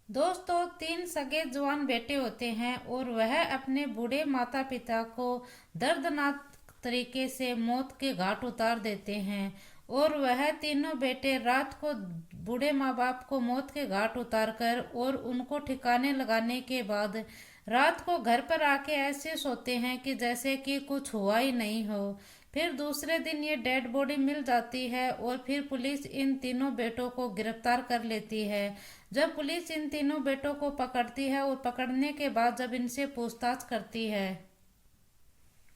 दोस्तों, तीन सगे जवान बेटे होते हैं और वह अपने बूढ़े माता पिता को दर्दनाक तरीके से मौत के घाट उतार देते हैं। और वह तीनों बेटे रात को बूढ़े माँ बाप को मौत के घाट उतार कर और उनको ठिकाने लगाने के बाद रात को घर पर आके ऐसे सोते हैं कि जैसे कि कुछ हुआ ही नहीं हो। फिर दूसरे दिन ये डेड बॉडी मिल जाती है और फिर पुलिस इन तीनों बेटों को गिरफ्तार कर लेती है। जब पुलिस इन तीनों बेटों को पकड़ती है और पकड़ने के बाद जब इनसे पूछताछ करती है,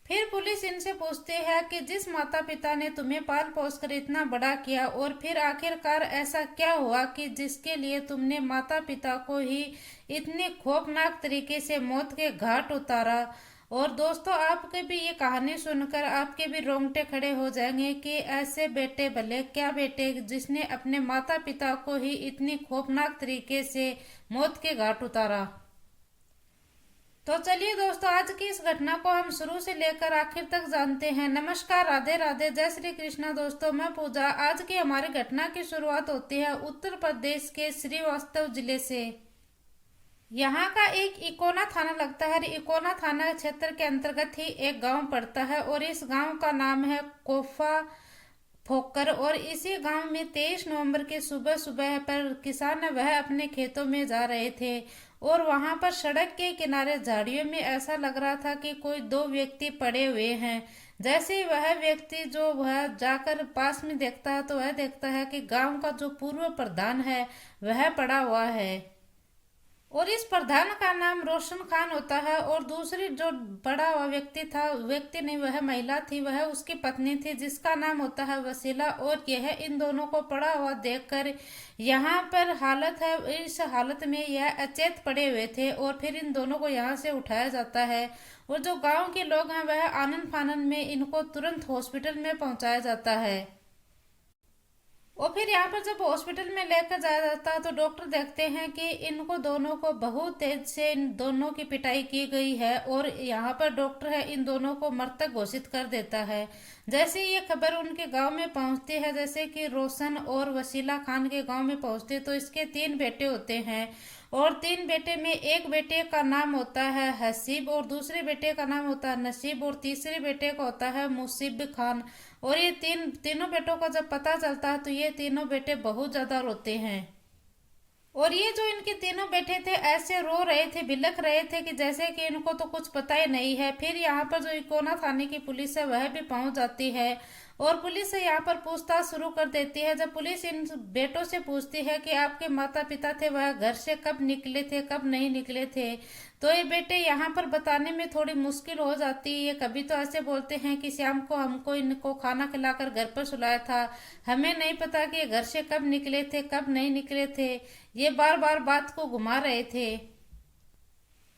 फिर पुलिस इनसे पूछती है कि जिस माता पिता ने तुम्हें पाल पोस कर इतना बड़ा किया और फिर आखिरकार ऐसा क्या हुआ कि जिसके लिए तुमने माता पिता को ही इतने खौफनाक तरीके से मौत के घाट उतारा। और दोस्तों, आपके भी ये कहानी सुनकर आपके भी रोंगटे खड़े हो जाएंगे कि ऐसे बेटे भले क्या बेटे जिसने अपने माता पिता को ही इतनी खौफनाक तरीके से मौत के घाट उतारा। तो चलिए दोस्तों, आज की इस घटना को हम शुरू से लेकर आखिर तक जानते हैं। नमस्कार, राधे राधे, जय श्री कृष्णा। दोस्तों, मैं पूजा। आज की हमारी घटना की शुरुआत होती है उत्तर प्रदेश के श्रीवास्तव जिले से। यहाँ का एक इकोना थाना लगता है। इकोना थाना क्षेत्र के अंतर्गत ही एक गांव पड़ता है और इस गांव का नाम है कोफा फोकर। और इसी गांव में 23 नवंबर के सुबह सुबह पर किसान वह अपने खेतों में जा रहे थे और वहां पर सड़क के किनारे झाड़ियों में ऐसा लग रहा था कि कोई दो व्यक्ति पड़े हुए हैं। जैसे ही वह व्यक्ति जो वह जाकर पास में देखता है तो वह देखता है कि गांव का जो पूर्व प्रधान है वह पड़ा हुआ है और इस प्रधान का नाम रोशन खान होता है। और दूसरी जो बड़ा हुआ व्यक्ति था, व्यक्ति नहीं वह महिला थी, वह उसकी पत्नी थी जिसका नाम होता है वसीला। और यह इन दोनों को पड़ा हुआ देखकर यहाँ पर हालत है, इस हालत में यह अचेत पड़े हुए थे और फिर इन दोनों को यहाँ से उठाया जाता है। और जो गांव के लोग हैं वह आनन फानन में इनको तुरंत हॉस्पिटल में पहुंचाया जाता है। और फिर यहाँ पर जब हॉस्पिटल में लेकर जाया जाता है तो डॉक्टर देखते हैं कि इनको दोनों को बहुत तेज से इन दोनों की पिटाई की गई है और यहाँ पर डॉक्टर है इन दोनों को मृतक घोषित कर देता है। जैसे ये खबर उनके गांव में पहुंचती है, जैसे कि रोशन और वसीला खान के गांव में पहुंचती है, तो इसके तीन बेटे होते हैं और तीन बेटे में एक बेटे का नाम होता है हसीब और दूसरे बेटे का नाम होता है नसीब और तीसरे बेटे का होता है मुसीब खान। और ये तीनों बेटों का जब पता चलता है तो ये तीनों बेटे बहुत ज्यादा रोते हैं। और ये जो इनके तीनों बेटे थे ऐसे रो रहे थे, बिलख रहे थे कि जैसे कि इनको तो कुछ पता ही नहीं है। फिर यहाँ पर जो इकोना थाने की पुलिस है वह भी पहुंच जाती है और पुलिस से यहाँ पर पूछताछ शुरू कर देती है। जब पुलिस इन बेटों से पूछती है कि आपके माता पिता थे वह घर से कब निकले थे कब नहीं निकले थे, तो ये बेटे यहाँ पर बताने में थोड़ी मुश्किल हो जाती है। ये कभी तो ऐसे बोलते हैं कि शाम को हमको इनको खाना खिलाकर घर पर सुलाया था, हमें नहीं पता कि ये घर से कब निकले थे कब नहीं निकले थे। ये बार बार बात को घुमा रहे थे।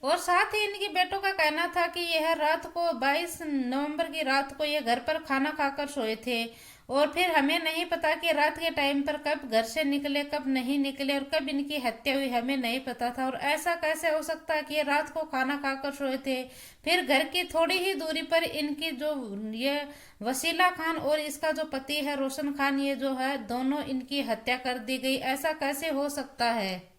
और साथ ही इनके बेटों का कहना था कि यह रात को 22 नवंबर की रात को ये घर पर खाना खाकर सोए थे और फिर हमें नहीं पता कि रात के टाइम पर कब घर से निकले कब नहीं निकले और कब इनकी हत्या हुई हमें नहीं पता था। और ऐसा कैसे हो सकता है कि ये रात को खाना खाकर सोए थे, फिर घर की थोड़ी ही दूरी पर इनकी जो ये वसीला खान और इसका जो पति है रोशन खान, ये जो है दोनों इनकी हत्या कर दी गई, ऐसा कैसे हो सकता है।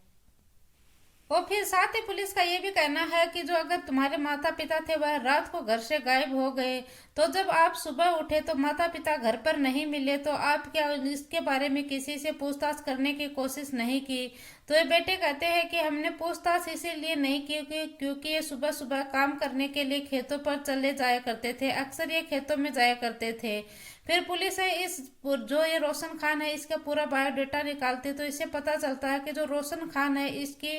और फिर साथ ही पुलिस का ये भी कहना है कि जो अगर तुम्हारे माता पिता थे वह रात को घर से गायब हो गए तो जब आप सुबह उठे तो माता पिता घर पर नहीं मिले, तो आप क्या इसके बारे में किसी से पूछताछ करने की कोशिश नहीं की। तो ये बेटे कहते हैं कि हमने पूछताछ इसीलिए नहीं की क्योंकि ये सुबह सुबह काम करने के लिए खेतों पर चले जाया करते थे, अक्सर ये खेतों में जाया करते थे। फिर पुलिस है इस जो ये रोशन खान है इसका पूरा बायोडाटा निकालती है तो इससे पता चलता है कि जो रोशन खान है इसकी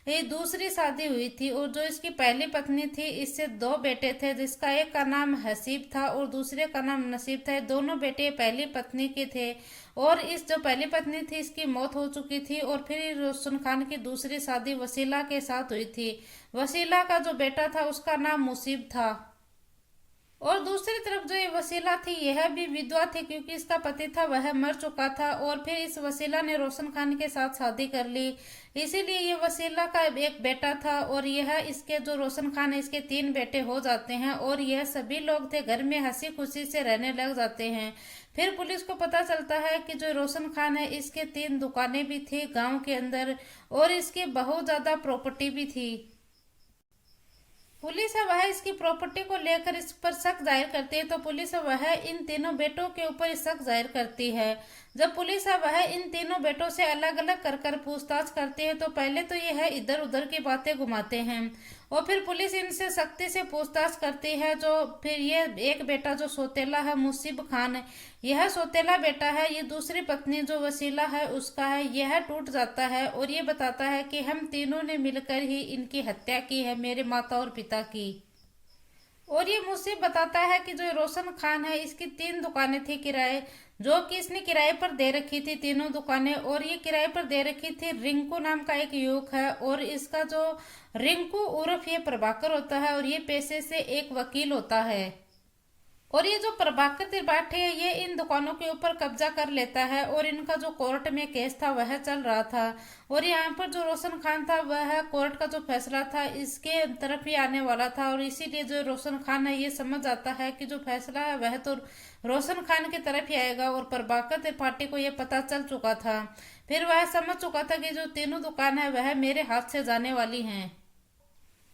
ये दूसरी शादी हुई थी और जो इसकी पहली पत्नी थी इससे दो बेटे थे, जिसका एक का नाम हसीब था और दूसरे का नाम नसीब था। दोनों बेटे पहली पत्नी के थे और इस जो पहली पत्नी थी इसकी मौत हो चुकी थी और फिर रोशन खान की दूसरी शादी वसीला के साथ हुई थी। वसीला का जो बेटा था उसका नाम मुसीब था। और दूसरी तरफ जो ये वसीला थी यह भी विधवा थी क्योंकि इसका पति था वह मर चुका था और फिर इस वसीला ने रोशन खान के साथ शादी कर ली, इसीलिए ये वसीला का एक बेटा था। और यह इसके जो रोशन खान है इसके तीन बेटे हो जाते हैं और यह सभी लोग थे घर में हंसी खुशी से रहने लग जाते हैं। फिर पुलिस को पता चलता है कि जो रोशन खान है इसके 3 दुकानें भी थी गांव के अंदर और इसकी बहुत ज्यादा प्रॉपर्टी भी थी। पुलिस है वह इसकी प्रॉपर्टी को लेकर इस पर शक जाहिर करती है, तो पुलिस है वह इन तीनों बेटों के ऊपर शक जाहिर करती है। जब पुलिस है वह इन तीनों बेटों से अलग अलग कर कर पूछताछ करती है, तो पहले तो ये है इधर उधर की बातें घुमाते हैं और फिर पुलिस इनसे सख्ती से पूछताछ करती है। जो फिर ये एक बेटा जो सौतेला है मुसीब खान, यह सौतेला बेटा है, ये दूसरी पत्नी जो वसीला है उसका है, यह टूट जाता है और ये बताता है कि हम तीनों ने मिलकर ही इनकी हत्या की है, मेरे माता और पिता की। और ये मुझसे बताता है कि जो रोशन खान है इसकी 3 दुकानें थी किराए, जो कि इसने किराए पर दे रखी थी तीनों दुकानें, और ये किराए पर दे रखी थी। रिंकू नाम का एक युवक है और इसका जो रिंकू उर्फ ये प्रभाकर होता है और ये पेशे से एक वकील होता है। और ये जो प्रभाकर त्रिपाठी है ये इन दुकानों के ऊपर कब्जा कर लेता है और इनका जो कोर्ट में केस था वह चल रहा था और यहाँ पर जो रोशन खान था वह कोर्ट का जो फैसला था इसके तरफ ही आने वाला था और इसीलिए जो रोशन खान है ये समझ आता है कि जो फैसला है वह तो रोशन खान की तरफ ही आएगा और प्रभाकर त्रिपाठी को यह पता चल चुका था। फिर वह समझ चुका था कि जो तीनों दुकान है वह मेरे हाथ से जाने वाली हैं।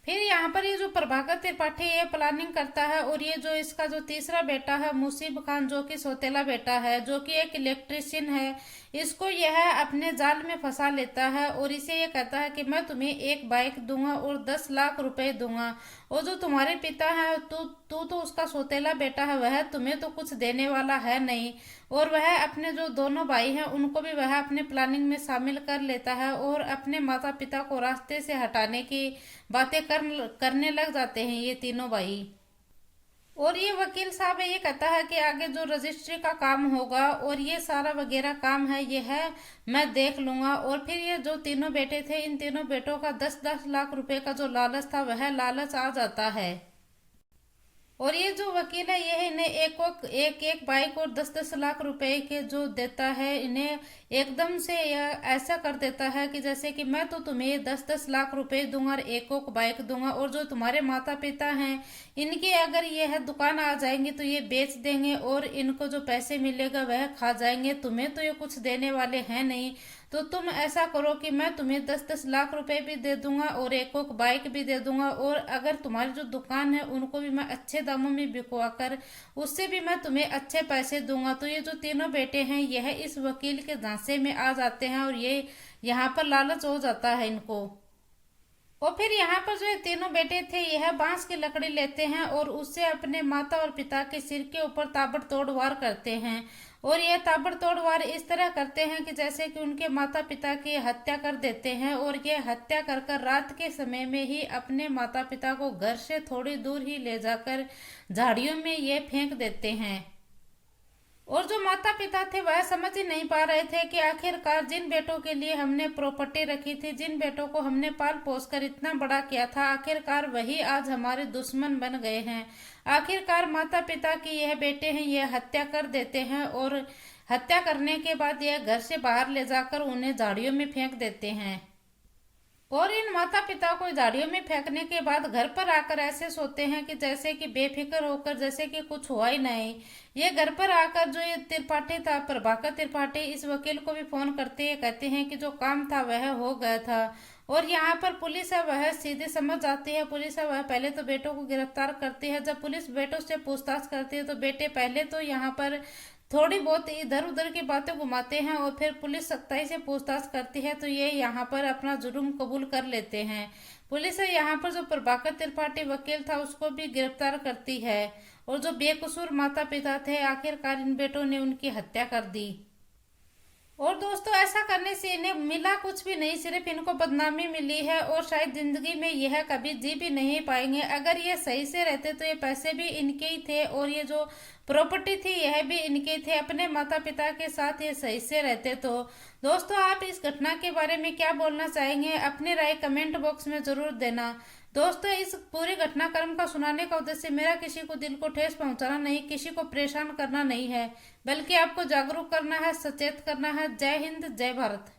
फिर यहाँ पर ये जो प्रभाकर त्रिपाठी ये प्लानिंग करता है और ये जो इसका जो तीसरा बेटा है मुसीब खान जो कि सौतेला बेटा है, जो कि एक इलेक्ट्रिशियन है, इसको यह अपने जाल में फंसा लेता है और इसे ये कहता है कि मैं तुम्हें एक बाइक दूंगा और 10 लाख रुपए दूंगा और जो तुम्हारे पिता है तू तू तो उसका सौतेला बेटा है, वह तुम्हें तो कुछ देने वाला है नहीं। और वह अपने जो दोनों भाई हैं उनको भी वह अपने प्लानिंग में शामिल कर लेता है और अपने माता पिता को रास्ते से हटाने की बातें करने लग जाते हैं ये तीनों भाई। और ये वकील साहब है ये कहता है कि आगे जो रजिस्ट्री का काम होगा और ये सारा वगैरह काम है ये है मैं देख लूंगा। और फिर ये जो तीनों बेटे थे इन तीनों बेटों का 10-10 लाख रुपए का जो लालच था वह लालच आ जाता है और ये जो वकील है ये इन्हें एक बाइक और 10-10 लाख रुपए के जो देता है, इन्हें एकदम से यह ऐसा कर देता है कि जैसे कि मैं तो तुम्हें 10-10 लाख रुपए दूंगा और एक बाइक दूंगा और जो तुम्हारे माता पिता हैं इनके अगर यह दुकान आ जाएंगे तो ये बेच देंगे और इनको जो पैसे मिलेगा वह खा जाएंगे, तुम्हें तो ये कुछ देने वाले हैं नहीं, तो तुम ऐसा करो कि मैं तुम्हें 10-10 लाख रुपए भी दे दूंगा और एक बाइक भी दे दूंगा और अगर तुम्हारी जो दुकान है उनको भी मैं अच्छे दामों में बिकवा कर उससे भी मैं तुम्हें अच्छे पैसे दूंगा। तो ये जो तीनों बेटे हैं यह इस वकील के झांसे में आ जाते हैं और ये यहाँ पर लालच हो जाता है इनको। और फिर यहाँ पर जो ये तीनों बेटे थे यह बांस की लकड़ी लेते हैं और उससे अपने माता और पिता के सिर के ऊपर ताबड़तोड़ वार करते हैं और यह ताबड़तोड़ वार इस तरह करते हैं कि जैसे कि उनके माता पिता की हत्या कर देते हैं और ये हत्या कर कर रात के समय में ही अपने माता पिता को घर से थोड़ी दूर ही ले जाकर झाड़ियों में ये फेंक देते हैं। और जो माता पिता थे वह समझ ही नहीं पा रहे थे कि आखिरकार जिन बेटों के लिए हमने प्रॉपर्टी रखी थी, जिन बेटों को हमने पाल पोस कर इतना बड़ा किया था, आखिरकार वही आज हमारे दुश्मन बन गए हैं। आखिरकार माता पिता की यह बेटे हैं यह हत्या कर देते हैं और हत्या करने के बाद यह घर से बाहर ले जाकर उन्हें झाड़ियों में फेंक देते हैं और इन माता पिता को झाड़ियों में फेंकने के बाद घर पर आकर ऐसे सोते हैं कि जैसे कि बेफिक्र होकर जैसे कि कुछ हुआ ही नहीं। ये घर पर आकर जो ये त्रिपाठी था प्रभाकर त्रिपाठी इस वकील को भी फोन करते हैं, कहते हैं कि जो काम था वह हो गया था। और यहाँ पर पुलिस है वह सीधे समझ जाती है, पुलिस है वह पहले तो बेटों को गिरफ्तार करती है। जब पुलिस बेटों से पूछताछ करती है तो बेटे पहले तो यहाँ पर थोड़ी बहुत इधर उधर की बातें घुमाते हैं और फिर पुलिस सख्ताई से पूछताछ करती है तो ये यहाँ पर अपना जुर्म कबूल कर लेते हैं। पुलिस है यहाँ पर जो प्रभाकर त्रिपाठी वकील था उसको भी गिरफ्तार करती है और जो बेकसूर माता पिता थे आखिरकार इन बेटों ने उनकी हत्या कर दी। और दोस्तों ऐसा करने से इन्हें मिला कुछ भी नहीं, सिर्फ इनको बदनामी मिली है और शायद जिंदगी में यह कभी जी भी नहीं पाएंगे। अगर ये सही से रहते तो ये पैसे भी इनके ही थे और ये जो प्रॉपर्टी थी यह भी इनके थे, अपने माता पिता के साथ ये सही से रहते। तो दोस्तों आप इस घटना के बारे में क्या बोलना चाहेंगे, अपनी राय कमेंट बॉक्स में जरूर देना। दोस्तों इस पूरे घटनाक्रम का सुनाने का उद्देश्य मेरा किसी को दिल को ठेस पहुंचाना नहीं, किसी को परेशान करना नहीं है, बल्कि आपको जागरूक करना है, सचेत करना है। जय हिंद, जय भारत।